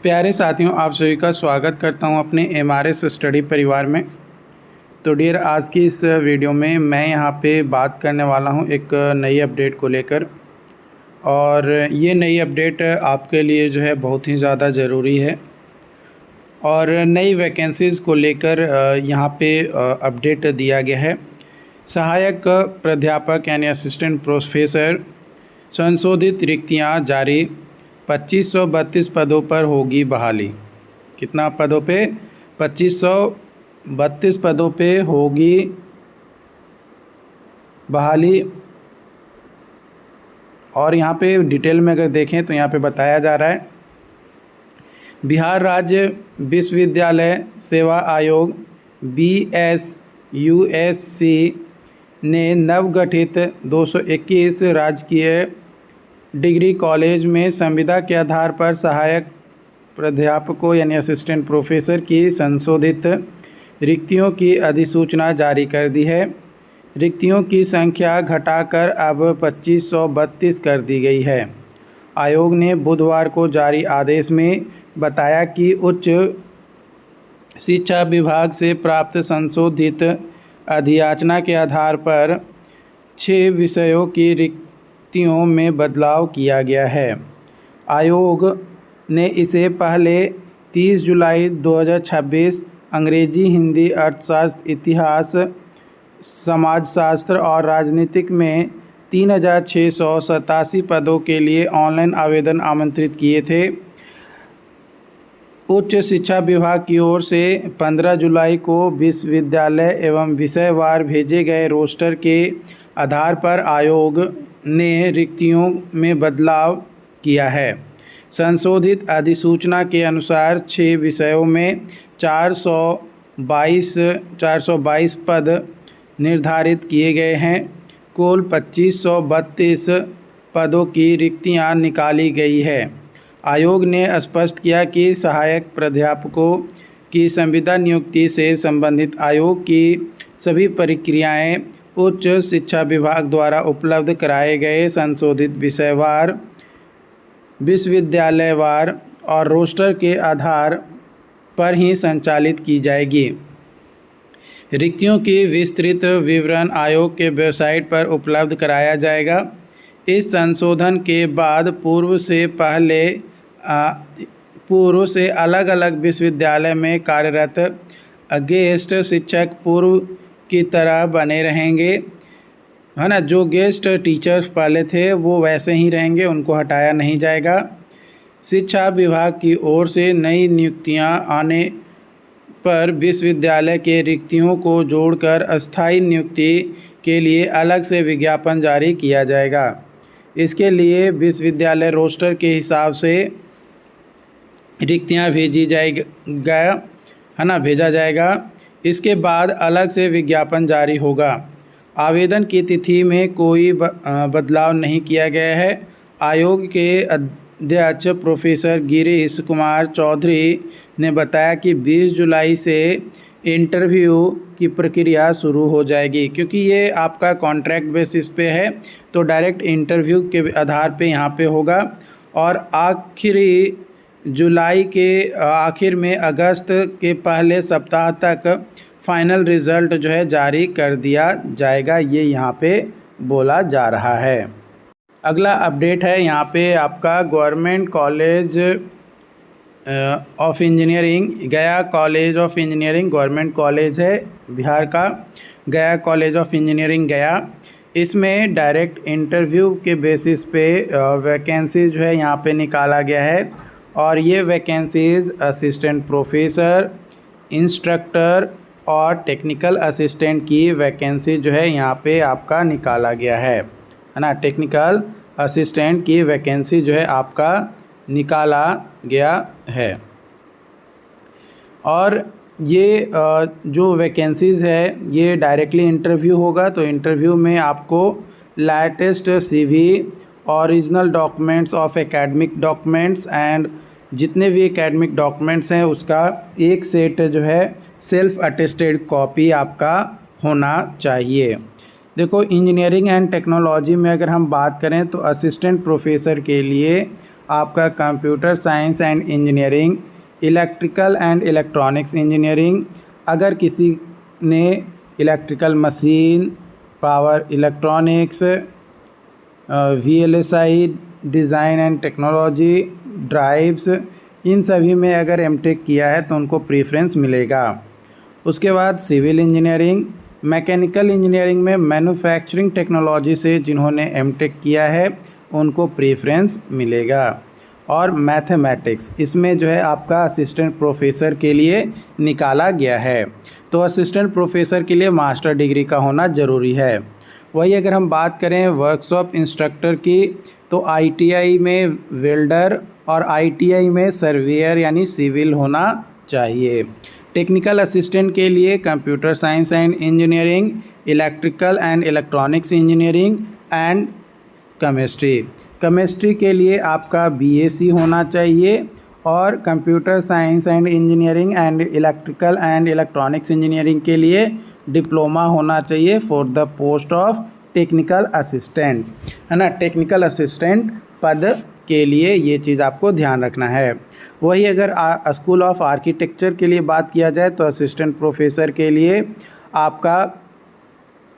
प्यारे साथियों, आप सभी का स्वागत करता हूं अपने MRS स्टडी परिवार में। तो डियर, आज की इस वीडियो में मैं यहां पे बात करने वाला हूं एक नई अपडेट को लेकर। और ये नई अपडेट आपके लिए जो है बहुत ही ज़्यादा ज़रूरी है और नई वैकेंसीज़ को लेकर यहां पे अपडेट दिया गया है। सहायक प्राध्यापक यानी असिस्टेंट प्रोफेसर संशोधित रिक्तियां जारी, 2532 पदों पर होगी बहाली। कितना पदों पे? 2532 पदों पे होगी बहाली। और यहाँ पे डिटेल में अगर देखें तो यहाँ पे बताया जा रहा है, बिहार राज्य विश्वविद्यालय सेवा आयोग BSUSC ने नवगठित 221 राजकीय डिग्री कॉलेज में संविदा के आधार पर सहायक प्राध्यापकों यानी असिस्टेंट प्रोफेसर की संशोधित रिक्तियों की अधिसूचना जारी कर दी है। रिक्तियों की संख्या घटाकर अब 2532 कर दी गई है। आयोग ने बुधवार को जारी आदेश में बताया कि उच्च शिक्षा विभाग से प्राप्त संशोधित अधियाचना के आधार पर 6 विषयों की रिक्तियों में बदलाव किया गया है। आयोग ने इसे पहले 30 जुलाई 2026 अंग्रेजी, हिंदी, अर्थशास्त्र, इतिहास, समाजशास्त्र और राजनीतिक में 3687 पदों के लिए ऑनलाइन आवेदन आमंत्रित किए थे। उच्च शिक्षा विभाग की ओर से 15 जुलाई को विश्वविद्यालय एवं विषयवार भेजे गए रोस्टर के आधार पर आयोग ने रिक्तियों में बदलाव किया है। संशोधित अधिसूचना के अनुसार 6 विषयों में 422 पद निर्धारित किए गए हैं। कुल 2532 पदों की रिक्तियां निकाली गई है। आयोग ने स्पष्ट किया कि सहायक प्राध्यापकों की संविदा नियुक्ति से संबंधित आयोग की सभी प्रक्रियाएं उच्च शिक्षा विभाग द्वारा उपलब्ध कराए गए संशोधित विषयवार, विश्वविद्यालयवार और रोस्टर के आधार पर ही संचालित की जाएगी। रिक्तियों की विस्तृत विवरण आयोग के वेबसाइट पर उपलब्ध कराया जाएगा। इस संशोधन के बाद पूर्व से अलग अलग विश्वविद्यालय में कार्यरत गेस्ट शिक्षक पूर्व की तरह बने रहेंगे, है ना। जो गेस्ट टीचर्स पहले थे वो वैसे ही रहेंगे, उनको हटाया नहीं जाएगा। शिक्षा विभाग की ओर से नई नियुक्तियां आने पर विश्वविद्यालय के रिक्तियों को जोड़कर अस्थायी नियुक्ति के लिए अलग से विज्ञापन जारी किया जाएगा। इसके लिए विश्वविद्यालय रोस्टर के हिसाब से रिक्तियां भेजा जाएगा। इसके बाद अलग से विज्ञापन जारी होगा। आवेदन की तिथि में कोई बदलाव नहीं किया गया है। आयोग के अध्यक्ष प्रोफेसर गिरीश कुमार चौधरी ने बताया कि 20 जुलाई से इंटरव्यू की प्रक्रिया शुरू हो जाएगी। क्योंकि ये आपका कॉन्ट्रैक्ट बेसिस पे है तो डायरेक्ट इंटरव्यू के आधार पे यहाँ पे होगा और आखिरी जुलाई के आखिर में अगस्त के पहले सप्ताह तक फाइनल रिज़ल्ट जो है जारी कर दिया जाएगा, ये यहाँ पे बोला जा रहा है। अगला अपडेट है यहाँ पे आपका गवर्नमेंट कॉलेज ऑफ इंजीनियरिंग, गया college of engineering government college है बिहार का, गया कॉलेज ऑफ इंजीनियरिंग गया। इसमें डायरेक्ट इंटरव्यू के बेसिस पे वैकेंसी जो है यहाँ पे निकाला गया है। और ये वैकेंसीज़ असिस्टेंट प्रोफेसर, इंस्ट्रक्टर और टेक्निकल असिस्टेंट की वैकेंसी जो है यहाँ पे आपका निकाला गया है ना। टेक्निकल असिस्टेंट की वैकेंसी जो है आपका निकाला गया है। और ये जो वैकेंसीज़ है ये डायरेक्टली इंटरव्यू होगा। तो इंटरव्यू में आपको latest CV, original documents of academic documents and जितने भी एकेडमिक डॉक्यूमेंट्स हैं उसका एक सेट जो है सेल्फ अटेस्टेड कॉपी आपका होना चाहिए। देखो, इंजीनियरिंग एंड टेक्नोलॉजी में अगर हम बात करें तो असिस्टेंट प्रोफेसर के लिए आपका computer science and engineering, electrical and electronics engineering. अगर किसी ने electrical machine, power electronics, VLSI, design and technology, drives, इन सभी में अगर एमटेक किया है तो उनको प्रेफरेंस मिलेगा। उसके बाद सिविल इंजीनियरिंग, मैकेनिकल इंजीनियरिंग में मैन्युफैक्चरिंग टेक्नोलॉजी से जिन्होंने एमटेक किया है उनको प्रेफरेंस मिलेगा। और मैथमेटिक्स, इसमें जो है आपका असिस्टेंट प्रोफेसर के लिए निकाला गया है। तो असिस्टेंट प्रोफेसर के लिए मास्टर डिग्री का होना ज़रूरी है। वही अगर हम बात करें वर्कशॉप इंस्ट्रक्टर की, तो ITI में वेल्डर और ITI में सर्वेयर यानी सिविल होना चाहिए। टेक्निकल असिस्टेंट के लिए computer science and engineering, electrical and electronics engineering and chemistry के लिए आपका BSc होना चाहिए। और computer science and engineering and electrical and electronics engineering के लिए डिप्लोमा होना चाहिए for the post of technical assistant, है ना। टेक्निकल असिस्टेंट पद के लिए ये चीज़ आपको ध्यान रखना है। वही अगर स्कूल ऑफ आर्किटेक्चर के लिए बात किया जाए तो असिस्टेंट प्रोफेसर के लिए आपका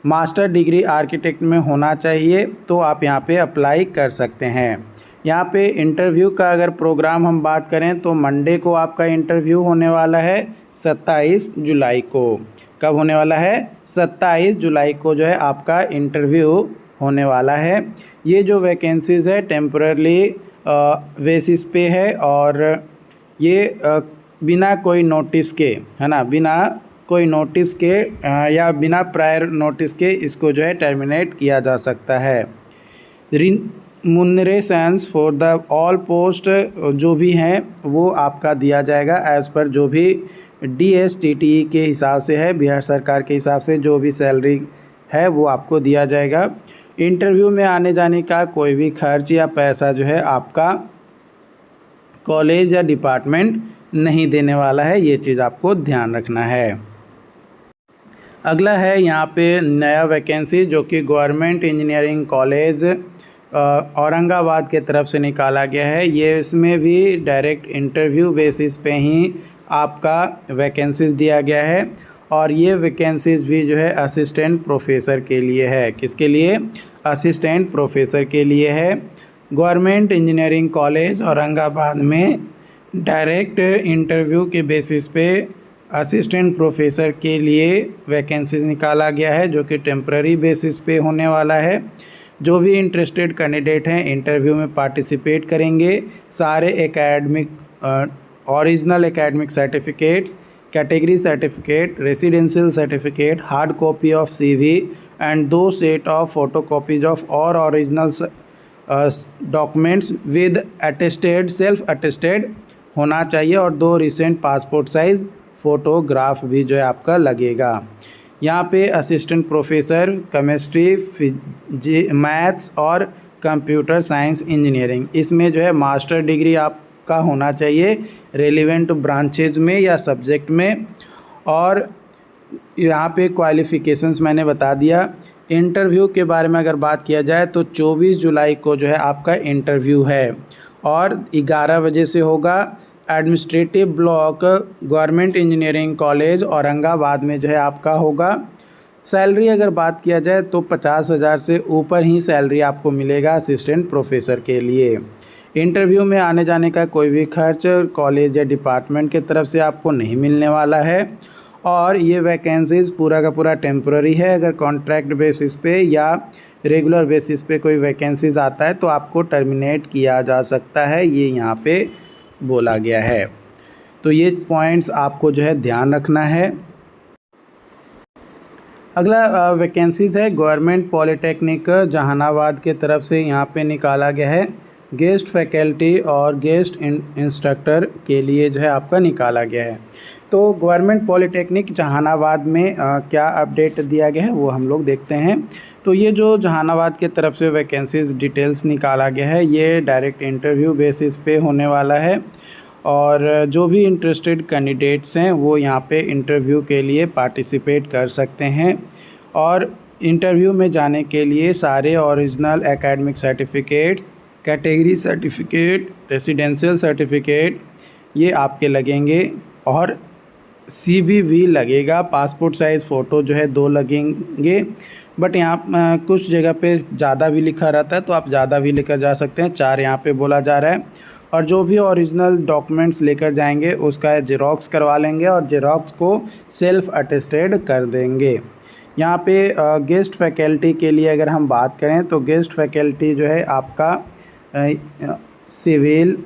मास्टर डिग्री आर्किटेक्ट में होना चाहिए, तो आप यहाँ पे अप्लाई कर सकते हैं। यहाँ पे इंटरव्यू का अगर प्रोग्राम हम बात करें तो मंडे को आपका इंटरव्यू होने वाला है 27 जुलाई को। कब होने वाला है? 27 जुलाई को जो है आपका इंटरव्यू होने वाला है। ये जो वैकेंसीज़ है टेम्पररी बेसिस पे है और ये बिना कोई नोटिस के, है ना, बिना कोई नोटिस के या बिना प्रायर नोटिस के इसको जो है टर्मिनेट किया जा सकता है। रिम्यूनरेशंस फॉर द ऑल पोस्ट जो भी हैं वो आपका दिया जाएगा एज़ पर जो भी DSTTE के हिसाब से है, बिहार सरकार के हिसाब से जो भी सैलरी है वो आपको दिया जाएगा। इंटरव्यू में आने जाने का कोई भी खर्च या पैसा जो है आपका कॉलेज या डिपार्टमेंट नहीं देने वाला है, ये चीज़ आपको ध्यान रखना है। अगला है यहाँ पे नया वैकेंसी जो कि गवर्नमेंट इंजीनियरिंग कॉलेज औरंगाबाद के तरफ से निकाला गया है। ये इसमें भी डायरेक्ट इंटरव्यू बेसिस पे ही आपका वैकेंसीज दिया गया है और ये वैकेंसीज भी जो है असिस्टेंट प्रोफेसर के लिए है। किसके लिए? असिस्टेंट प्रोफेसर के लिए है। गवर्नमेंट इंजीनियरिंग कॉलेज औरंगाबाद में डायरेक्ट इंटरव्यू के बेसिस पे असिस्टेंट प्रोफेसर के लिए वैकेंसीज निकाला गया है जो कि टेम्पररी बेसिस पे होने वाला है। जो भी इंटरेस्टेड कैंडिडेट हैं इंटरव्यू में पार्टिसिपेट करेंगे। सारे academic original academic certificates, category certificate, residential certificate, hard copy of CV and 2 set of photocopies of और original documents with attested, self attested होना चाहिए और 2 रिसेंट पासपोर्ट साइज़ फ़ोटोग्राफ भी जो है आपका लगेगा। यहाँ पे असिस्टेंट प्रोफेसर केमिस्ट्री, मैथ्स और कंप्यूटर साइंस इंजीनियरिंग, इसमें जो है मास्टर डिग्री आपका होना चाहिए रेलिवेंट ब्रांचेज में या सब्जेक्ट में। और यहाँ पे क्वालिफ़िकेशंस मैंने बता दिया। इंटरव्यू के बारे में अगर बात किया जाए तो 24 जुलाई को जो है आपका इंटरव्यू है और 11 बजे से होगा। Administrative block government engineering college Aurangabad में जो है आपका होगा। सैलरी अगर बात किया जाए तो 50,000 से ऊपर ही सैलरी आपको मिलेगा असिस्टेंट प्रोफेसर के लिए। इंटरव्यू में आने जाने का कोई भी खर्च कॉलेज या डिपार्टमेंट की तरफ से आपको नहीं मिलने वाला है और ये वैकेंसीज़ पूरा का पूरा टेम्पररी है। अगर कॉन्ट्रैक्ट बेसिस पे या रेगुलर बेसिस पे कोई वैकेंसीज़ आता है तो आपको टर्मिनेट किया जा सकता है, ये यहाँ पे बोला गया है। तो ये पॉइंट्स आपको जो है ध्यान रखना है। अगला वैकेंसीज़ है गवर्नमेंट पॉलिटेक्निक जहानाबाद के तरफ से यहाँ पे निकाला गया है। गेस्ट फैकल्टी और गेस्ट इंस्ट्रक्टर के लिए जो है आपका निकाला गया है। तो गवर्नमेंट पॉलिटेक्निक जहानाबाद में क्या अपडेट दिया गया है वो हम लोग देखते हैं। तो ये जो जहानाबाद के तरफ से वैकेंसीज डिटेल्स निकाला गया है ये डायरेक्ट इंटरव्यू बेसिस पे होने वाला है और जो भी इंटरेस्टेड कैंडिडेट्स हैं वो यहाँ पे इंटरव्यू के लिए पार्टिसिपेट कर सकते हैं। और इंटरव्यू में जाने के लिए सारे original academic certificates, category certificate, residential certificate ये आपके लगेंगे, और CVV लगेगा। पासपोर्ट साइज़ फ़ोटो जो है 2 लगेंगे, बट यहाँ कुछ जगह पे ज़्यादा भी लिखा रहता है तो आप ज़्यादा भी लेकर जा सकते हैं, 4 यहाँ पे बोला जा रहा है। और जो भी ओरिजिनल डॉक्यूमेंट्स लेकर जाएंगे उसका ज़ेरॉक्स करवा लेंगे और ज़ेरॉक्स को सेल्फ़ अटेस्टेड कर देंगे। यहाँ पे गेस्ट फैकल्टी के लिए अगर हम बात करें तो गेस्ट फैकल्टी जो है आपका civil,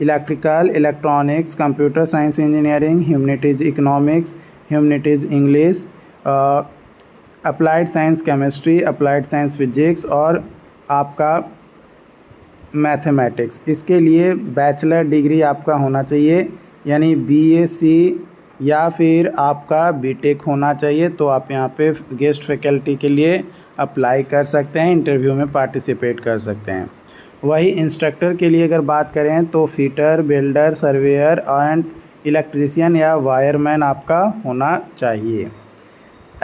electrical, electronics, computer science engineering, humanities economics, humanities English, applied science chemistry, applied science physics और आपका मैथमेटिक्स। इसके लिए बैचलर डिग्री आपका होना चाहिए, यानी BSc या फिर आपका BTech होना चाहिए, तो आप यहाँ पे गेस्ट फैकल्टी के लिए अप्लाई कर सकते हैं, इंटरव्यू में पार्टिसिपेट कर सकते हैं। वही इंस्ट्रक्टर के लिए अगर बात करें तो fitter, builder, surveyor and electrician या वायरमैन आपका होना चाहिए।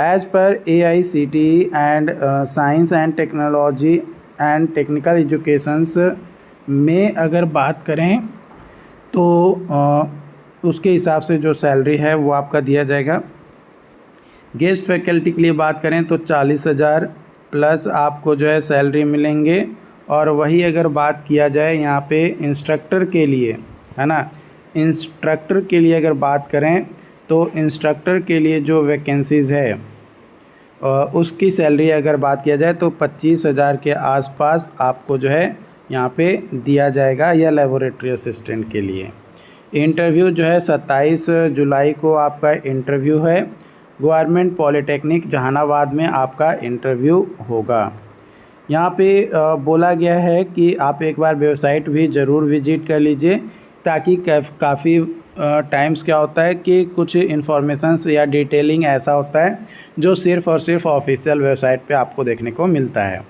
As per AICTE and science and technology and technical educations में अगर बात करें तो उसके हिसाब से जो सैलरी है वो आपका दिया जाएगा। गेस्ट फैकल्टी के लिए बात करें तो 40,000 प्लस आपको जो है सैलरी मिलेंगे। और वही अगर बात किया जाए यहाँ पे इंस्ट्रक्टर के लिए, है ना, इंस्ट्रक्टर के लिए अगर बात करें तो इंस्ट्रक्टर के लिए जो वैकेंसीज़ है उसकी सैलरी अगर बात किया जाए तो 25,000 के आसपास आपको जो है यहाँ पे दिया जाएगा, या लेबोरेटरी असिस्टेंट के लिए। इंटरव्यू जो है 27 जुलाई को आपका इंटरव्यू है। गवर्नमेंट पॉलिटेक्निक जहानाबाद में आपका इंटरव्यू होगा। यहाँ पे बोला गया है कि आप एक बार वेबसाइट भी ज़रूर विजिट कर लीजिए, ताकि काफ़ी टाइम्स क्या होता है कि कुछ इन्फॉर्मेशंस या डिटेलिंग ऐसा होता है जो सिर्फ़ और सिर्फ ऑफिशियल वेबसाइट पे आपको देखने को मिलता है।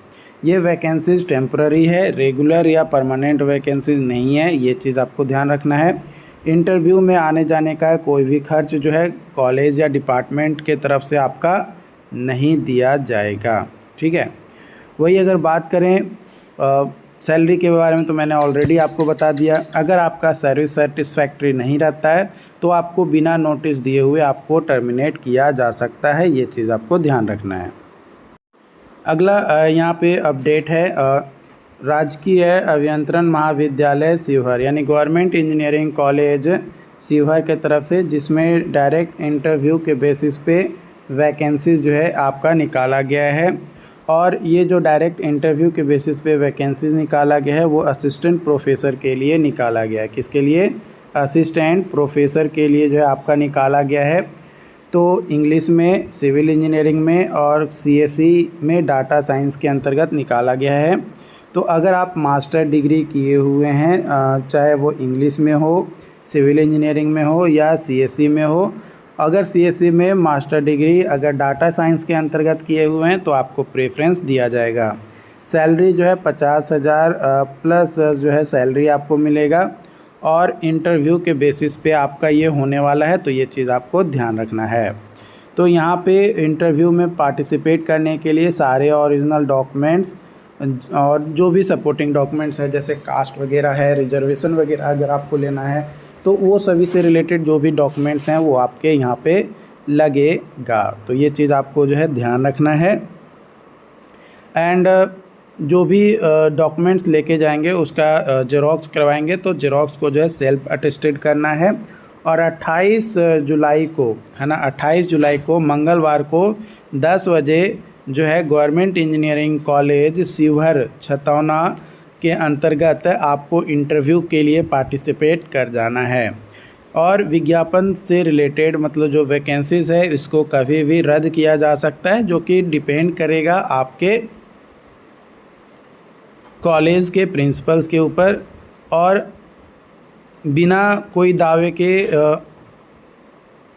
ये वैकेंसीज़ टेम्पररी है, रेगुलर या परमानेंट वैकेंसीज़ नहीं है, ये चीज़ आपको ध्यान रखना है। इंटरव्यू में आने जाने का कोई भी खर्च जो है कॉलेज या डिपार्टमेंट के तरफ से आपका नहीं दिया जाएगा, ठीक है। वही अगर बात करें सैलरी के बारे में तो मैंने ऑलरेडी आपको बता दिया। अगर आपका सर्विस सेटिस्फैक्ट्री नहीं रहता है तो आपको बिना नोटिस दिए हुए आपको टर्मिनेट किया जा सकता है, ये चीज़ आपको ध्यान रखना है। अगला यहाँ पे अपडेट है राजकीय अभियंत्रण महाविद्यालय शिवहर, यानी गवर्नमेंट इंजीनियरिंग कॉलेज शिवहर के तरफ से, जिसमें डायरेक्ट इंटरव्यू के बेसिस पे वैकेंसीज जो है आपका निकाला गया है। और ये जो डायरेक्ट इंटरव्यू के बेसिस पे वैकेंसीज निकाला गया है वो असिस्टेंट प्रोफेसर के लिए निकाला गया है। किसके लिए? असिस्टेंट प्रोफेसर के लिए जो है आपका निकाला गया है। तो इंग्लिश में, सिविल इंजीनियरिंग में और CSE में डाटा साइंस के अंतर्गत निकाला गया है। तो अगर आप मास्टर डिग्री किए हुए हैं, चाहे वो इंग्लिश में हो, सिविल इंजीनियरिंग में हो या CSE में हो, अगर CSE में मास्टर डिग्री अगर डाटा साइंस के अंतर्गत किए हुए हैं तो आपको प्रेफरेंस दिया जाएगा। सैलरी जो है 50,000 प्लस जो है सैलरी आपको मिलेगा, और इंटरव्यू के बेसिस पे आपका ये होने वाला है, तो ये चीज़ आपको ध्यान रखना है। तो यहाँ पे इंटरव्यू में पार्टिसिपेट करने के लिए सारे ओरिजिनल डॉक्यूमेंट्स और जो भी सपोर्टिंग डॉक्यूमेंट्स है, जैसे कास्ट वगैरह है, रिजर्वेशन वगैरह अगर आपको लेना है तो वो सभी से रिलेटेड जो भी डॉक्यूमेंट्स हैं वो आपके यहाँ पे लगेगा। तो ये चीज़ आपको जो है ध्यान रखना है। एंड जो भी डॉक्यूमेंट्स लेके जाएंगे उसका जेरोक्स करवाएंगे, तो जेरोक्स को जो है सेल्फ अटेस्टेड करना है। और 28 जुलाई को, है ना, 28 जुलाई को मंगलवार को 10 बजे जो है government engineering college Sheohar Chhatauna के अंतर्गत आपको इंटरव्यू के लिए पार्टिसिपेट कर जाना है। और विज्ञापन से रिलेटेड मतलब जो वैकेंसीज़ है इसको कभी भी रद्द किया जा सकता है, जो कि डिपेंड करेगा आपके कॉलेज के प्रिंसिपल्स के ऊपर। और बिना कोई दावे के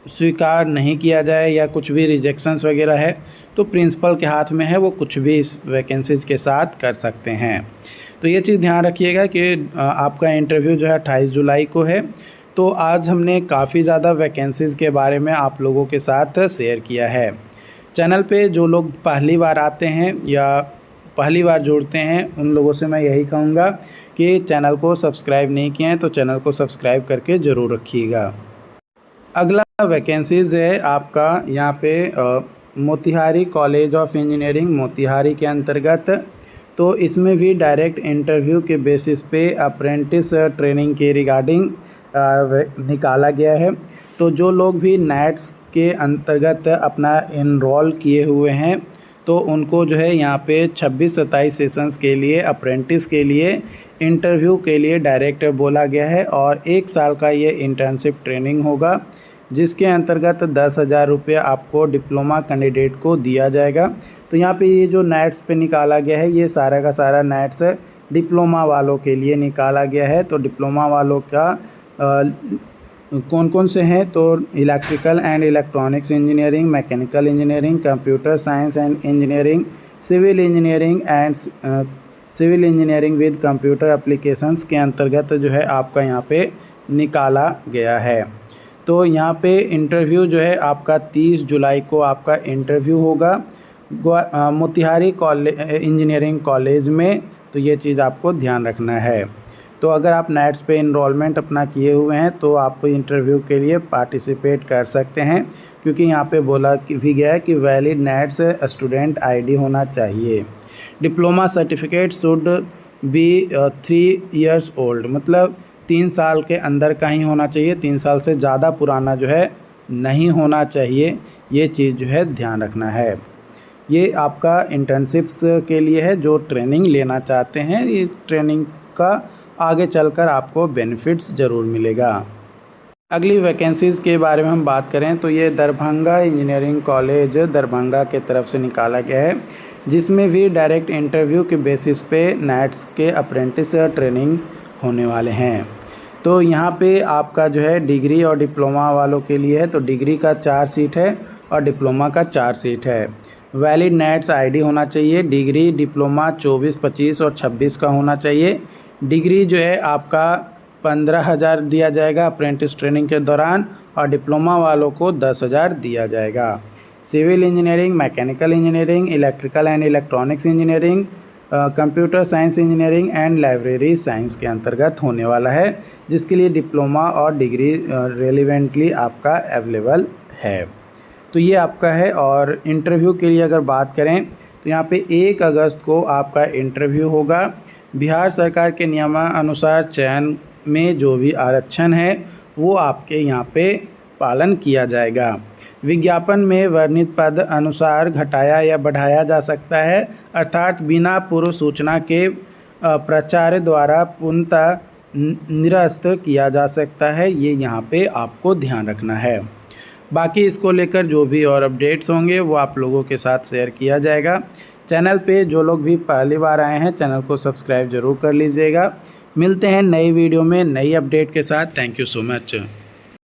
स्वीकार नहीं किया जाए या कुछ भी रिजेक्शंस वगैरह है तो प्रिंसिपल के हाथ में है, वो कुछ भी इस वैकेंसीज़ के साथ कर सकते हैं। तो ये चीज़ ध्यान रखिएगा कि आपका इंटरव्यू जो है 28 जुलाई को है। तो आज हमने काफ़ी ज़्यादा वैकेंसीज़ के बारे में आप लोगों के साथ शेयर किया है। चैनल पे जो लोग पहली बार आते हैं या पहली बार जुड़ते हैं उन लोगों से मैं यही कहूँगा कि चैनल को सब्सक्राइब नहीं किए हैं तो चैनल को सब्सक्राइब करके ज़रूर रखिएगा। अगला वैकेंसीज़ है आपका यहाँ पे Motihari college of engineering Motihari के अंतर्गत। तो इसमें भी डायरेक्ट इंटरव्यू के बेसिस पे अप्रेंटिस ट्रेनिंग के रिगार्डिंग निकाला गया है। तो जो लोग भी नेट्स के अंतर्गत अपना इनरोल किए हुए हैं तो उनको जो है यहाँ पे 26-27 सेशंस के लिए अप्रेंटिस के लिए इंटरव्यू के लिए डायरेक्ट बोला गया है और 1 साल का ये इंटर्नशिप ट्रेनिंग होगा, जिसके अंतर्गत 10,000 रुपये आपको डिप्लोमा कैंडिडेट को दिया जाएगा। तो यहाँ पे ये जो नेट्स पे निकाला गया है ये सारा का सारा नेट्स डिप्लोमा वालों के लिए निकाला गया है। तो डिप्लोमा वालों का कौन कौन से हैं तो electrical and electronics engineering, mechanical engineering, computer science and engineering, civil engineering with computer applications के अंतर्गत जो है आपका यहाँ पे निकाला गया है। तो यहाँ पे इंटरव्यू जो है आपका 30 जुलाई को आपका इंटरव्यू होगा मोतिहारी इंजीनियरिंग कॉलेज में। तो ये चीज़ आपको ध्यान रखना है। तो अगर आप नेट्स पे इनरोलमेंट अपना किए हुए हैं तो आप इंटरव्यू के लिए पार्टिसिपेट कर सकते हैं, क्योंकि यहाँ पे बोला भी गया है कि वैलिड नेट्स स्टूडेंट आईडी होना चाहिए। Diploma certificate should be 3 years old, मतलब 3 साल के अंदर का ही होना चाहिए, 3 साल से ज़्यादा पुराना जो है नहीं होना चाहिए। ये चीज़ जो है ध्यान रखना है। ये आपका इंटर्नशिप्स के लिए है, जो ट्रेनिंग लेना चाहते हैं इस ट्रेनिंग का आगे चलकर आपको बेनिफिट्स ज़रूर मिलेगा। अगली वैकेंसीज़ के बारे में हम बात करें तो ये दरभंगा इंजीनियरिंग कॉलेज दरभंगा के तरफ से निकाला गया है, जिसमें भी डायरेक्ट इंटरव्यू के बेसिस पे नेट्स के अप्रेंटिस ट्रेनिंग होने वाले हैं। तो यहाँ पे आपका जो है डिग्री और डिप्लोमा वालों के लिए है। तो डिग्री का 4 सीट है और डिप्लोमा का 4 सीट है। वैलिड नेट्स आईडी होना चाहिए। डिग्री डिप्लोमा 24, 25 और 26 का होना चाहिए। डिग्री जो है आपका 15,000 दिया जाएगा अप्रेंटिस ट्रेनिंग के दौरान और डिप्लोमा वालों को 10,000 दिया जाएगा। Civil engineering, mechanical engineering, electrical and electronics engineering, computer science engineering and library science के अंतर्गत होने वाला है, जिसके लिए डिप्लोमा और डिग्री रेलिवेंटली आपका अवेलेबल है। तो ये आपका है। और इंटरव्यू के लिए अगर बात करें तो यहाँ पे 1 अगस्त को आपका इंटरव्यू होगा। बिहार सरकार के नियमानुसार चयन में जो भी आरक्षण है वो आपके यहाँ पे पालन किया जाएगा। विज्ञापन में वर्णित पद अनुसार घटाया या बढ़ाया जा सकता है, अर्थात बिना पूर्व सूचना के प्राचार्य द्वारा पूर्णतः निरस्त किया जा सकता है। ये यहाँ पे आपको ध्यान रखना है। बाकी इसको लेकर जो भी और अपडेट्स होंगे वो आप लोगों के साथ शेयर किया जाएगा। चैनल पे जो लोग भी पहली बार आए हैं चैनल को सब्सक्राइब ज़रूर कर लीजिएगा। मिलते हैं नई वीडियो में नई अपडेट के साथ। Thank you so much.